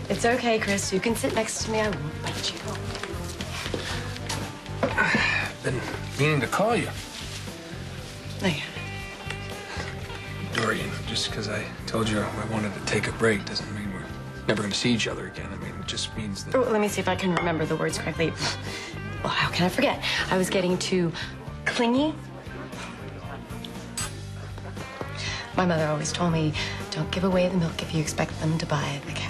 It's okay, Chris. You can sit next to me. I won't bite you. I've been meaning to call you. No, yeah. Dorian, just because I told you I wanted to take a break doesn't mean we're never going to see each other again. I mean, it just means that... Oh, let me see if I can remember the words correctly. Well, how can I forget? I was getting too clingy. My mother always told me, don't give away the milk if you expect them to buy the cow.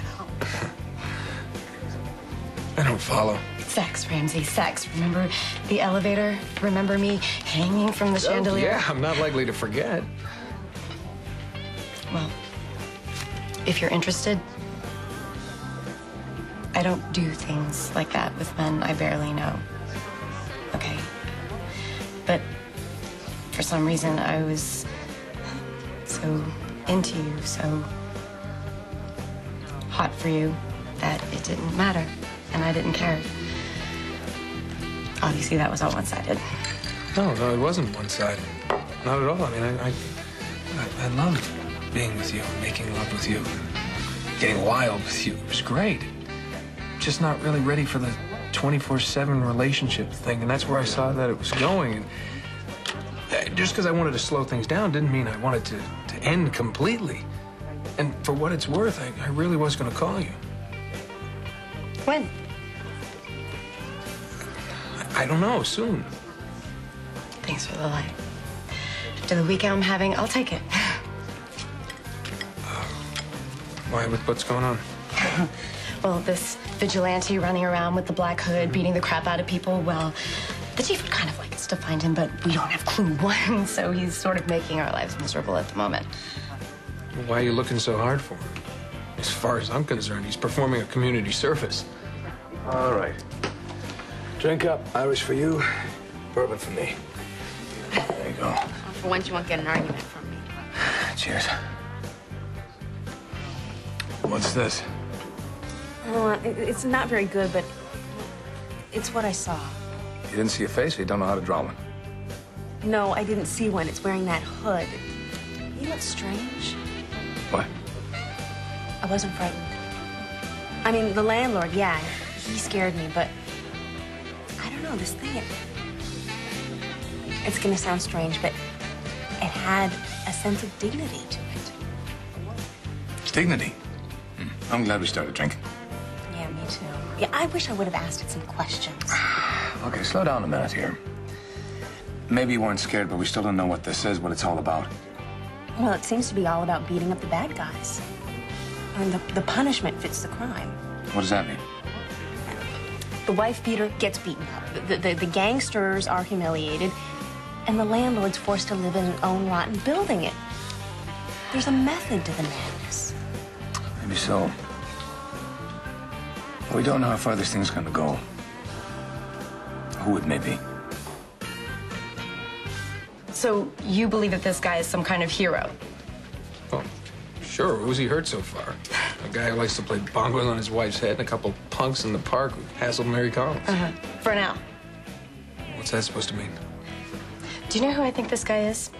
I don't follow. Sex, Ramsey, sex. Remember the elevator? Remember me hanging from the chandelier? Yeah, I'm not likely to forget. Well, if you're interested, I don't do things like that with men I barely know. Okay? But for some reason, I was so into you, so hot for you, that it didn't matter, and I didn't care. Obviously, that was all one-sided. No, it wasn't one-sided. Not at all. I mean, I loved being with you, making love with you, getting wild with you. It was great. Just not really ready for the 24/7 relationship thing, and that's where I saw that it was going. And just because I wanted to slow things down didn't mean I wanted to end completely. And for what it's worth, I really was going to call you. When? I don't know, soon. Thanks for the light. After the week I'm having, I'll take it. Why? What's going on? Well, this vigilante running around with the black hood, beating the crap out of people, well, the chief would kind of like us to find him, but we don't have clue when, so he's sort of making our lives miserable at the moment. Why are you looking so hard for him? As far as I'm concerned, he's performing a community service. All right. Drink up. Irish for you, bourbon for me. There you go. Well, for once, you won't get an argument from me. Cheers. What's this? Oh, it's not very good, but it's what I saw. You didn't see a face, or you don't know how to draw one? No, I didn't see one. It's wearing that hood. You look strange. What? I wasn't frightened. I mean, the landlord, yeah, he scared me, but I don't know, this thing, it's gonna sound strange, but it had a sense of dignity to it. It's dignity. I'm glad we started drinking. Yeah, me too. Yeah, I wish I would have asked it some questions. Okay, slow down a minute here. Maybe you weren't scared, but we still don't know what this is, what it's all about. Well, it seems to be all about beating up the bad guys. And the punishment fits the crime. What does that mean? The wife beater gets beaten up. The gangsters are humiliated. And the landlord's forced to live in an own rotten building. There's a method to the madness. Maybe so. But we don't know how far this thing's gonna go. Who it may be. So you believe that this guy is some kind of hero? Well, sure. Who's he hurt so far? A guy who likes to play bongos on his wife's head and a couple punks in the park who hassled Mary Collins. For now. What's that supposed to mean? Do you know who I think this guy is?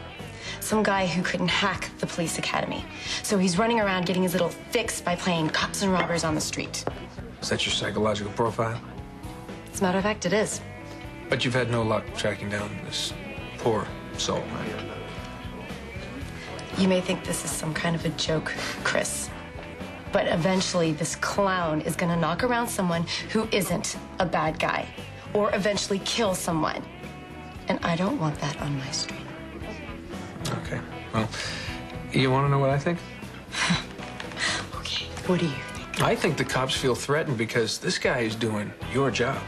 Some guy who couldn't hack the police academy. So he's running around getting his little fix by playing cops and robbers on the street. Is that your psychological profile? As a matter of fact, it is. But you've had no luck tracking down this poor soul, right? You may think this is some kind of a joke, Chris. But eventually, this clown is gonna knock around someone who isn't a bad guy. Or eventually kill someone. And I don't want that on my street. Okay. Well, you want to know what I think? Okay, what do you think? I think the cops feel threatened because this guy is doing your job.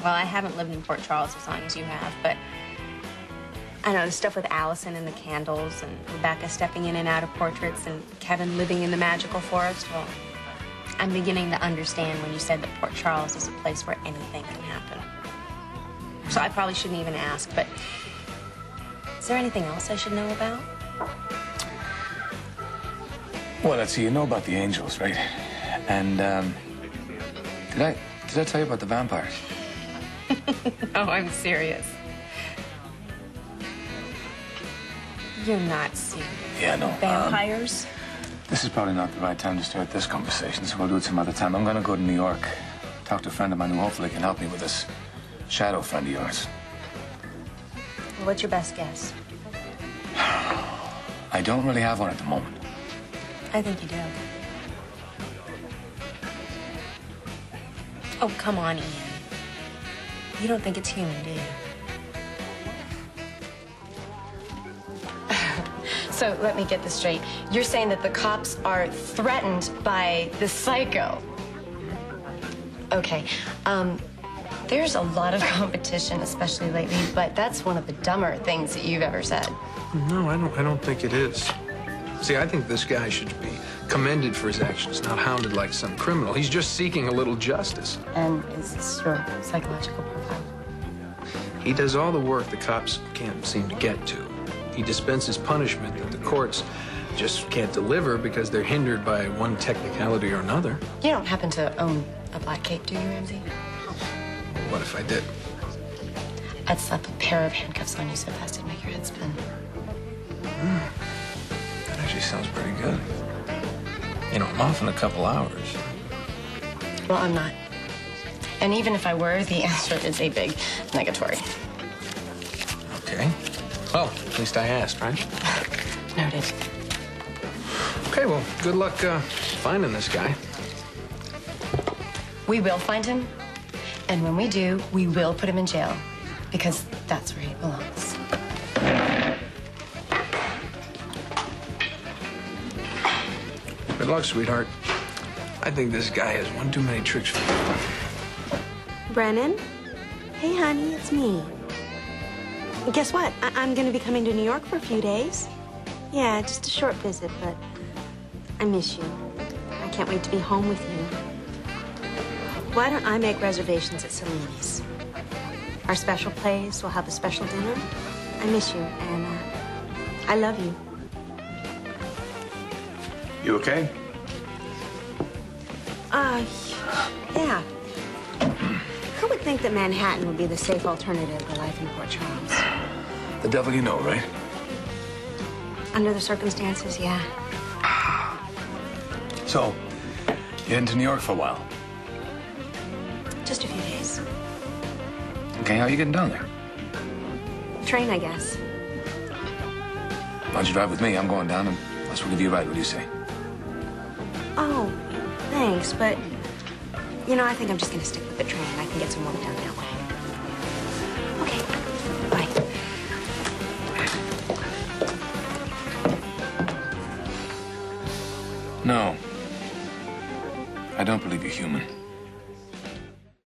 Well, I haven't lived in Port Charles as long as you have, but I know the stuff with Allison and the candles and Rebecca stepping in and out of portraits and Kevin living in the magical forest. Well, I'm beginning to understand when you said that Port Charles is a place where anything can happen. So I probably shouldn't even ask, but is there anything else I should know about? Well, let's see. You know about the angels, right? And did I tell you about the vampires? Oh, I'm serious. You're not serious. Yeah, no. Vampires? This is probably not the right time to start this conversation, so we'll do it some other time. I'm gonna go to New York, talk to a friend of mine who hopefully can help me with this shadow friend of yours. Well, what's your best guess? I don't really have one at the moment. I think you do. Oh, come on, Ian. You don't think it's human, do you? So let me get this straight. You're saying that the cops are threatened by the psycho. Okay. There's a lot of competition, especially lately, but that's one of the dumber things that you've ever said. No, I don't think it is. See, I think this guy should be commended for his actions, not hounded like some criminal. He's just seeking a little justice. And is this your psychological profile? He does all the work the cops can't seem to get to. He dispenses punishment that the courts just can't deliver because they're hindered by one technicality or another. You don't happen to own a black cape, do you, Ramsey? What if I did? I'd slap a pair of handcuffs on you so fast it'd make your head spin. That actually sounds pretty good. You know, I'm off in a couple hours. Well, I'm not. And even if I were, the answer is a big negatory. Okay. Well, at least I asked, right? Noted. Okay, well, good luck finding this guy. We will find him, and when we do, we will put him in jail, because that's where he belongs. Good luck, sweetheart. I think this guy has one too many tricks for you. Brennan? Hey, honey, it's me. Guess what? I'm going to be coming to New York for a few days. Yeah, just a short visit, but I miss you. I can't wait to be home with you. Why don't I make reservations at Cellini's? Our special place, we'll have a special dinner. I miss you, and I love you. You okay? Yeah. Who would think that Manhattan would be the safe alternative to life in Port Charles? The devil you know, right? Under the circumstances, yeah. So, you heading to New York for a while? Just a few days. Okay, how are you getting down there? Train, I guess. Why don't you drive with me? I'm going down and I'll give you a ride. What do you say? Oh, thanks, but, you know, I think I'm just gonna stick with the train. I can get some work done that way. Okay, bye. No. I don't believe you're human.